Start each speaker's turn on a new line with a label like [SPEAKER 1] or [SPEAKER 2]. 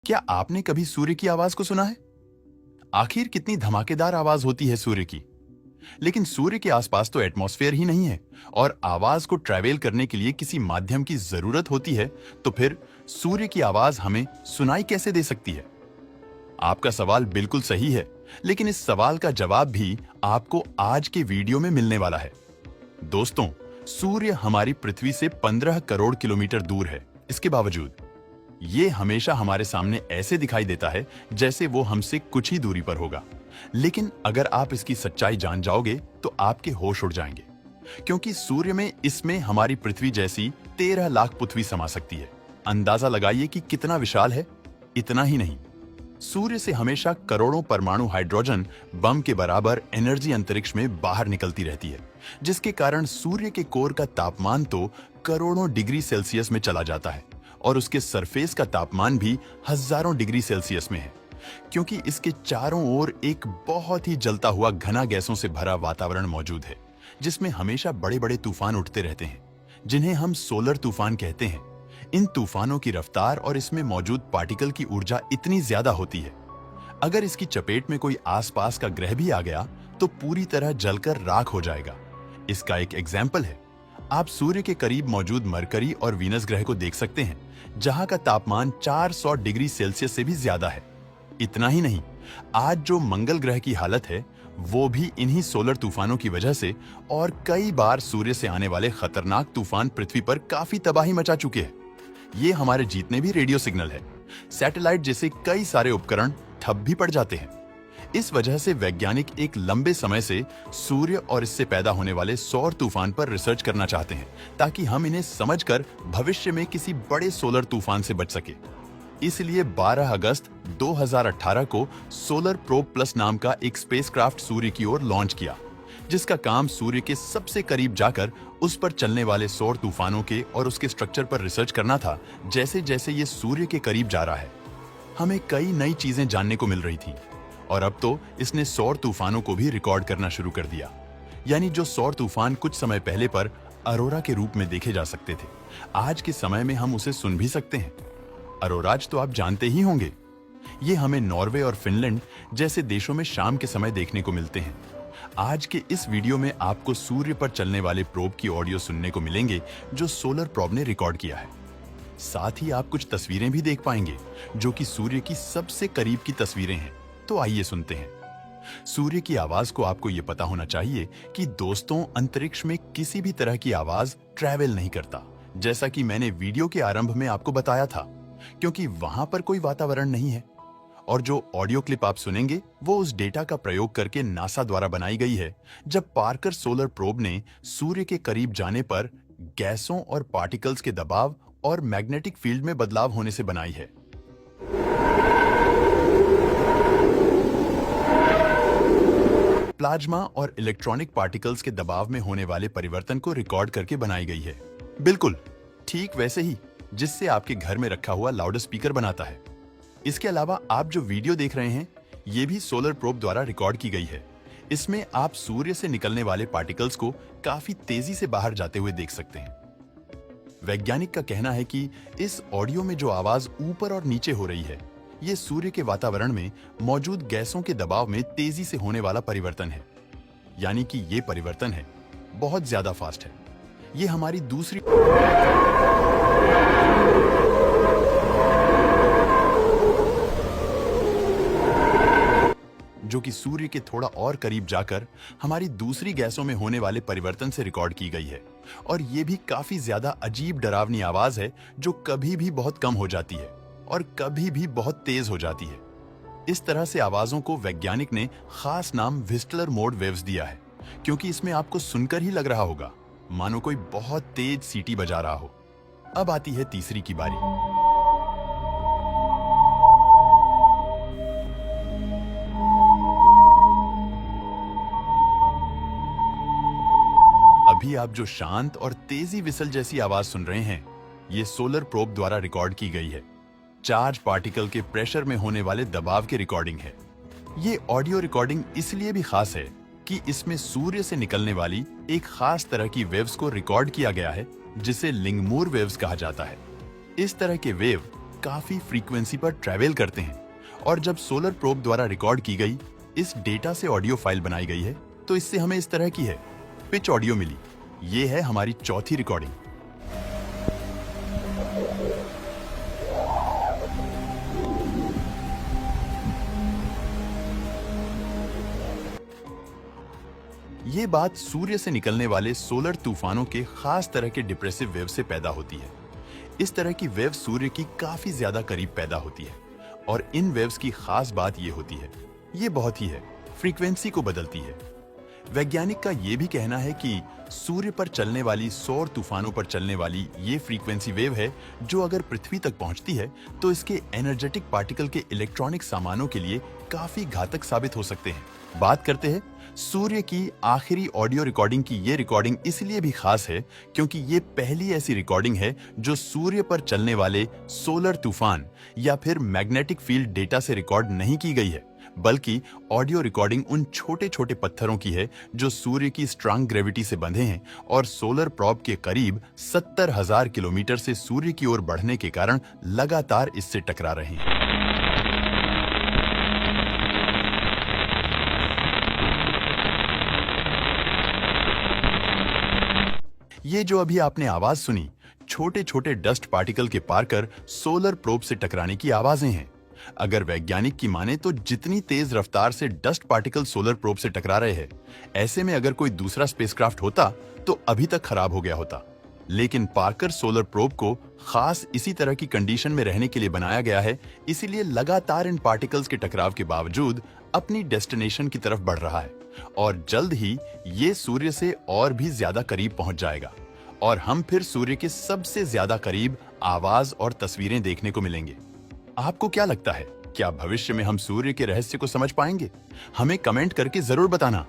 [SPEAKER 1] क्या आपने कभी सूर्य की आवाज को सुना है? आखिर कितनी धमाकेदार आवाज होती है सूर्य की। लेकिन सूर्य के आसपास तो एटमॉस्फेयर ही नहीं है और आवाज को ट्रैवल करने के लिए किसी माध्यम की जरूरत होती है, तो फिर सूर्य की आवाज हमें सुनाई कैसे दे सकती है? आपका सवाल बिल्कुल सही है, लेकिन इस सवाल का जवाब भी आपको आज के वीडियो में मिलने वाला है। दोस्तों, सूर्य हमारी पृथ्वी से 15 करोड़ किलोमीटर दूर है। इसके बावजूद ये हमेशा हमारे सामने ऐसे दिखाई देता है जैसे वो हमसे कुछ ही दूरी पर होगा। लेकिन अगर आप इसकी सच्चाई जान जाओगे तो आपके होश उड़ जाएंगे, क्योंकि सूर्य में इसमें हमारी पृथ्वी जैसी 13 लाख पृथ्वी समा सकती है। अंदाजा लगाइए कि कितना विशाल है। इतना ही नहीं, सूर्य से हमेशा करोड़ों परमाणु हाइड्रोजन बम के बराबर एनर्जी अंतरिक्ष में बाहर निकलती रहती है, जिसके कारण सूर्य के कोर का तापमान तो करोड़ों डिग्री सेल्सियस में चला जाता है और उसके सरफेस का तापमान भी हजारों डिग्री सेल्सियस में है, क्योंकि इसके चारों ओर एक बहुत ही जलता हुआ घना गैसों से भरा वातावरण मौजूद है, जिसमें हमेशा बड़े बड़े तूफान उठते रहते हैं, जिन्हें हम सोलर तूफान कहते हैं। इन तूफानों की रफ्तार और इसमें मौजूद पार्टिकल की ऊर्जा इतनी ज्यादा होती है, अगर इसकी चपेट में कोई आसपास का ग्रह भी आ गया तो पूरी तरह जलकर राख हो जाएगा। इसका एक एग्जाम्पल है, आप सूर्य के करीब मौजूद मरकरी और वीनस ग्रह को देख सकते हैं, जहां का तापमान 400 डिग्री सेल्सियस से भी ज्यादा है। इतना ही नहीं, आज जो मंगल ग्रह की हालत है वो भी इन्हीं सोलर तूफानों की वजह से, और कई बार सूर्य से आने वाले खतरनाक तूफान पृथ्वी पर काफी तबाही मचा चुके हैं। ये हमारे जितने भी रेडियो सिग्नल है, सैटेलाइट जैसे कई सारे उपकरण ठप भी पड़ जाते हैं। इस वजह से वैज्ञानिक एक लंबे समय से सूर्य और इससे पैदा होने वाले सौर तूफान पर रिसर्च करना चाहते हैं, ताकि हम इन्हें समझकर भविष्य में किसी बड़े सोलर तूफान से बच सके। इसलिए 12 अगस्त 2018 को सोलर प्रोब प्लस नाम का एक स्पेसक्राफ्ट सूर्य की ओर लॉन्च किया, जिसका काम सूर्य के सबसे करीब जाकर उस पर चलने वाले सौर तूफानों के और उसके स्ट्रक्चर पर रिसर्च करना था। जैसे जैसे ये सूर्य के करीब जा रहा है, हमें कई नई चीजें जानने को मिल रही थी, और अब तो इसने सौर तूफानों को भी रिकॉर्ड करना शुरू कर दिया। यानी जो सौर तूफान कुछ समय पहले पर अरोरा के रूप में देखे जा सकते थे, आज के समय में हम उसे सुन भी सकते हैं। अरोराज तो आप जानते ही होंगे, ये हमें नॉर्वे और फिनलैंड जैसे देशों में शाम के समय देखने को मिलते हैं। आज के इस वीडियो में आपको सूर्य पर चलने वाले प्रोब की ऑडियो सुनने को मिलेंगे, जो सोलर प्रोब ने रिकॉर्ड किया है। साथ ही आप कुछ तस्वीरें भी देख पाएंगे, जो कि सूर्य की सबसे करीब की तस्वीरें हैं। तो आइए सुनते हैं। सूर्य की आवाज को आपको यह पता होना चाहिए कि दोस्तों, अंतरिक्ष में किसी भी तरह की आवाज ट्रैवल नहीं करता, जैसा कि मैंने वीडियो के आरंभ में आपको बताया था, क्योंकि वहां पर कोई वातावरण नहीं है। और जो ऑडियो क्लिप आप सुनेंगे वो उस डेटा का प्रयोग करके नासा द्वारा बनाई गई है, जब पार्कर सोलर प्रोब ने सूर्य के करीब जाने पर गैसों और पार्टिकल्स के दबाव और मैग्नेटिक फील्ड में बदलाव होने से बनाई है। प्लाज्मा और इलेक्ट्रॉनिक पार्टिकल्स के दबाव में होने वाले परिवर्तन को रिकॉर्ड करके बनाई गई है। बिल्कुल ठीक वैसे ही जिससे आपके घर में रखा हुआ लाउड स्पीकर बनाता है। इसके अलावा आप जो वीडियो देख रहे हैं, ये भी सोलर प्रोब द्वारा रिकॉर्ड की गई है। इसमें आप सूर्य से निकलने वाले पार्टिकल्स को काफी तेजी से बाहर जाते हुए देख सकते हैं। वैज्ञानिक का कहना है कि इस ऑडियो में जो आवाज ऊपर और नीचे हो रही है, ये सूर्य के वातावरण में मौजूद गैसों के दबाव में तेजी से होने वाला परिवर्तन है। यानी कि ये परिवर्तन है बहुत ज्यादा फास्ट है। ये हमारी दूसरी जो कि सूर्य के थोड़ा और करीब जाकर हमारी दूसरी गैसों में होने वाले परिवर्तन से रिकॉर्ड की गई है। और ये भी काफी ज्यादा अजीब डरावनी आवाज है, जो कभी भी बहुत कम हो जाती है और कभी भी बहुत तेज हो जाती है। इस तरह से आवाजों को वैज्ञानिक ने खास नाम व्हिस्टलर मोड वेव्स दिया है, क्योंकि इसमें आपको सुनकर ही लग रहा होगा मानो कोई बहुत तेज सीटी बजा रहा हो। अब आती है तीसरी की बारी। अभी आप जो शांत और तेजी विसल जैसी आवाज सुन रहे हैं, ये सोलर प्रोब द्वारा रिकॉर्ड की गई है। चार्ज पार्टिकल के प्रेशर में होने वाले दबाव की रिकॉर्डिंग है। ये ऑडियो रिकॉर्डिंग इसलिए भी खास है कि इसमें सूर्य से निकलने वाली एक खास तरह की वेव्स को रिकॉर्ड किया गया है, जिसे लिंगमूर वेव्स कहा जाता है। इस तरह के वेव काफी फ्रीक्वेंसी पर ट्रैवल करते हैं और जब सोलर प्रोब द्वारा रिकॉर्ड की गई इस डेटा से ऑडियो फाइल बनाई गई है तो इससे हमें इस तरह की है पिच ऑडियो मिली। ये है हमारी चौथी रिकॉर्डिंग। ये बात सूर्य से निकलने वाले सोलर तूफानों के खास तरह के डिप्रेसिव वेव से पैदा होती है। इस तरह की वेव सूर्य की काफी ज्यादा करीब पैदा होती है और इन वेव्स की खास बात ये होती है, ये बहुत ही है, फ्रीक्वेंसी को बदलती है। वैज्ञानिक का ये भी कहना है कि सूर्य पर चलने वाली सौर तूफानों पर चलने वाली ये फ्रीक्वेंसी वेव है जो अगर पृथ्वी तक पहुंचती है तो इसके एनर्जेटिक पार्टिकल के इलेक्ट्रॉनिक सामानों के लिए काफी घातक साबित हो सकते हैं। बात करते हैं सूर्य की आखिरी ऑडियो रिकॉर्डिंग की। ये रिकॉर्डिंग इसलिए भी खास है क्योंकि ये पहली ऐसी रिकॉर्डिंग है जो सूर्य पर चलने वाले सोलर तूफान या फिर मैग्नेटिक फील्ड डेटा से रिकॉर्ड नहीं की गई है, बल्कि ऑडियो रिकॉर्डिंग उन छोटे छोटे पत्थरों की है जो सूर्य की स्ट्रांग ग्रेविटी से बंधे हैं और सोलर प्रोब के करीब 70,000 किलोमीटर से सूर्य की ओर बढ़ने के कारण लगातार इससे टकरा रहे हैं। ये जो अभी आपने आवाज सुनी, छोटे छोटे डस्ट पार्टिकल के पार कर सोलर प्रोब से टकराने की आवाजें हैं। अगर वैज्ञानिक की माने तो जितनी तेज रफ्तार से डस्ट पार्टिकल सोलर प्रोब से टकरा रहे हैं, ऐसे में अगर कोई दूसरा स्पेसक्राफ्ट होता तो अभी तक खराब हो गया होता। लेकिन पार्कर सोलर प्रोब को खास इसी तरह की कंडीशन में रहने के लिए बनाया गया है, इसीलिए लगातार इन पार्टिकल्स के टकराव के बावजूद अपनी डेस्टिनेशन की तरफ बढ़ रहा है और जल्द ही ये सूर्य से और भी ज्यादा करीब पहुंच जाएगा और हम फिर सूर्य के सबसे ज्यादा करीब आवाज और तस्वीरें देखने को मिलेंगे। आपको क्या लगता है, क्या भविष्य में हम सूर्य के रहस्य को समझ पाएंगे? हमें कमेंट करके जरूर बताना।